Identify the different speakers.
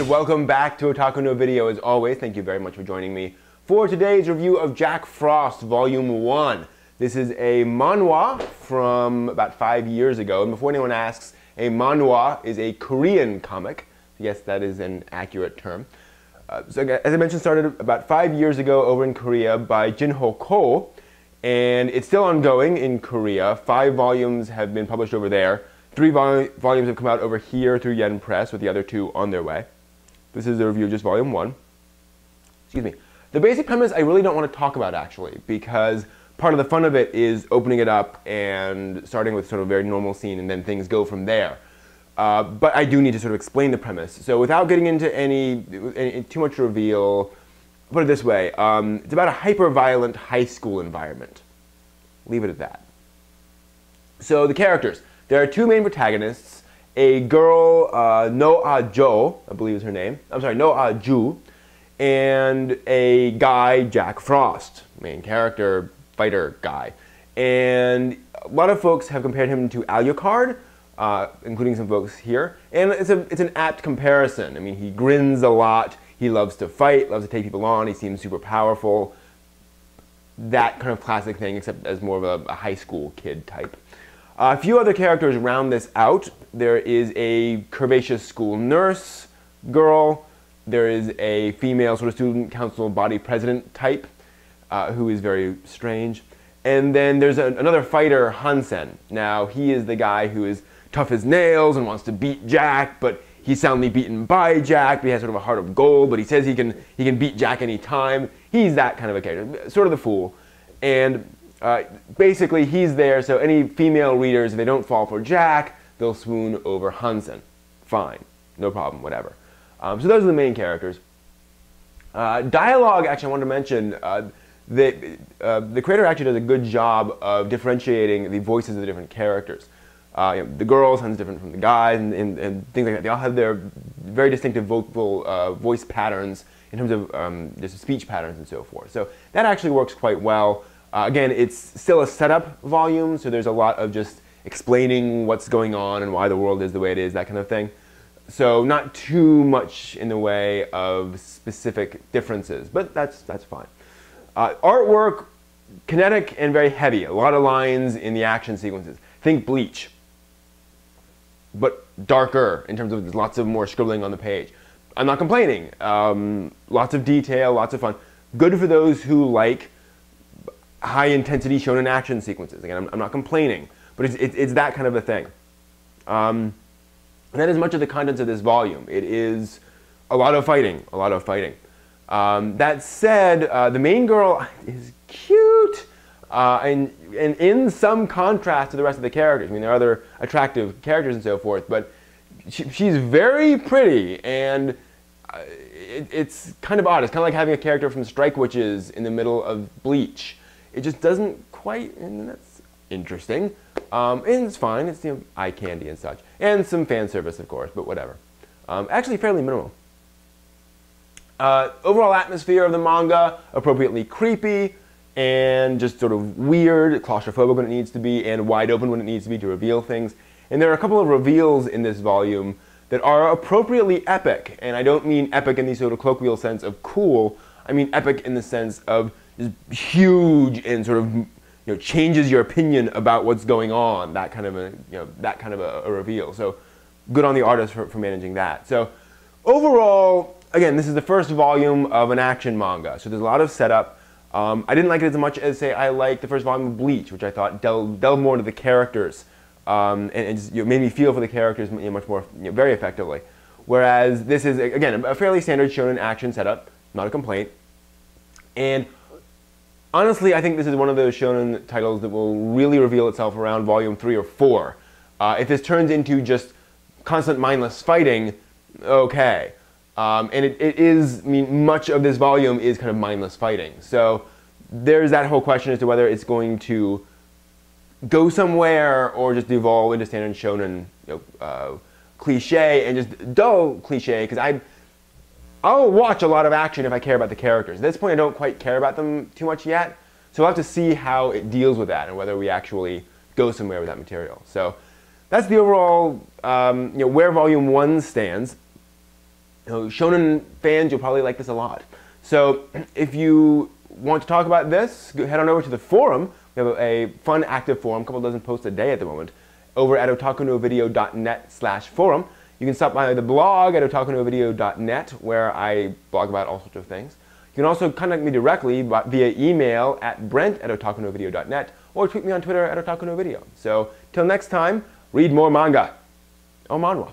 Speaker 1: welcome back to Otaku no Video. As always, thank you very much for joining me for today's review of Jack Frost Volume 1. This is a manhwa from about 5 years ago, and before anyone asks, a manhwa is a Korean comic. Yes, that is an accurate term. So as I mentioned, started about 5 years ago over in Korea by Jinho Ko, and it's still ongoing in Korea. 5 volumes have been published over there. 3 volumes have come out over here through Yen Press, with the other 2 on their way. This is a review of just Volume 1. Excuse me. The basic premise I really don't want to talk about, actually, because part of the fun of it is opening it up and starting with sort of a very normal scene, and then things go from there. But I do need to sort of explain the premise. So without getting into any too much reveal, put it this way. It's about a hyper-violent high school environment. Leave it at that. So the characters. There are 2 main protagonists. A girl, No-Ah-Jo, I believe is her name. I'm sorry, No-Ah-Ju. And a guy, Jack Frost, main character, fighter guy. And a lot of folks have compared him to Alucard, including some folks here. And it's an apt comparison. I mean, he grins a lot. He loves to fight, loves to take people on. He seems super powerful. That kind of classic thing, except as more of a high school kid type. A few other characters round this out. There is a curvaceous school nurse girl. There is a female sort of student council body president type who is very strange. And then there's another fighter, Hansen. Now, he is the guy who is tough as nails and wants to beat Jack, but he's soundly beaten by Jack, but he has sort of a heart of gold, but he says he can beat Jack any time. He's that kind of a character, sort of the fool. And basically, he's there, so any female readers, if they don't fall for Jack, they'll swoon over Hansen. Fine. No problem, whatever. So those are the main characters. Dialogue, actually, I wanted to mention, the creator actually does a good job of differentiating the voices of the different characters. The girl sounds different from the guys, and things like that. They all have their very distinctive vocal voice patterns in terms of just speech patterns and so forth. So that actually works quite well. Again, it's still a setup volume, so there's a lot of just explaining what's going on and why the world is the way it is, that kind of thing. So not too much in the way of specific differences, but that's fine. Artwork, kinetic and very heavy. A lot of lines in the action sequences. Think Bleach, but darker in terms of there's lots of more scribbling on the page. I'm not complaining. Lots of detail, lots of fun. Good for those who like high-intensity shonen action sequences. Again, I'm not complaining, but it's that kind of a thing. And that is much of the contents of this volume. It is a lot of fighting, a lot of fighting. That said, the main girl is cute, and in some contrast to the rest of the characters. I mean, there are other attractive characters and so forth, but she's very pretty, and it's kind of odd. It's kind of like having a character from Strike Witches in the middle of Bleach. It just doesn't quite, and that's interesting. And it's fine, it's eye candy and such. And some fan service, of course, but whatever. Actually fairly minimal. Overall atmosphere of the manga, appropriately creepy, and just sort of weird, claustrophobic when it needs to be, and wide open when it needs to be to reveal things. And there are a couple of reveals in this volume that are appropriately epic. And I don't mean epic in the sort of colloquial sense of cool. I mean epic in the sense of just huge and sort of changes your opinion about what's going on. That kind of a reveal. So good on the artist for managing that. So overall, again, this is the first volume of an action manga. So there's a lot of setup. I didn't like it as much as, say, I liked the first volume of Bleach, which I thought delved more into the characters and just, made me feel for the characters much more, very effectively. Whereas this is, again, a fairly standard shonen action setup, not a complaint. And honestly, I think this is one of those shonen titles that will really reveal itself around volume 3 or 4. If this turns into just constant mindless fighting, okay. And it is, I mean, much of this volume is kind of mindless fighting. So there's that whole question as to whether it's going to go somewhere or just devolve into standard shonen cliche and just dull cliche, because I'll watch a lot of action if I care about the characters. At this point, I don't quite care about them too much yet, so we'll have to see how it deals with that and whether we actually go somewhere with that material. So that's the overall, where Volume 1 stands. Shonen fans, you'll probably like this a lot. So if you want to talk about this, head on over to the forum. We have a fun, active forum, a couple dozen posts a day at the moment, over at otakunovideo.net/forum. You can stop by the blog at otakunovideo.net, where I blog about all sorts of things. You can also contact me directly via email at brent@otakunovideo.net, or tweet me on Twitter at otakunovideo. So till next time, read more manga. Oh, manhwa.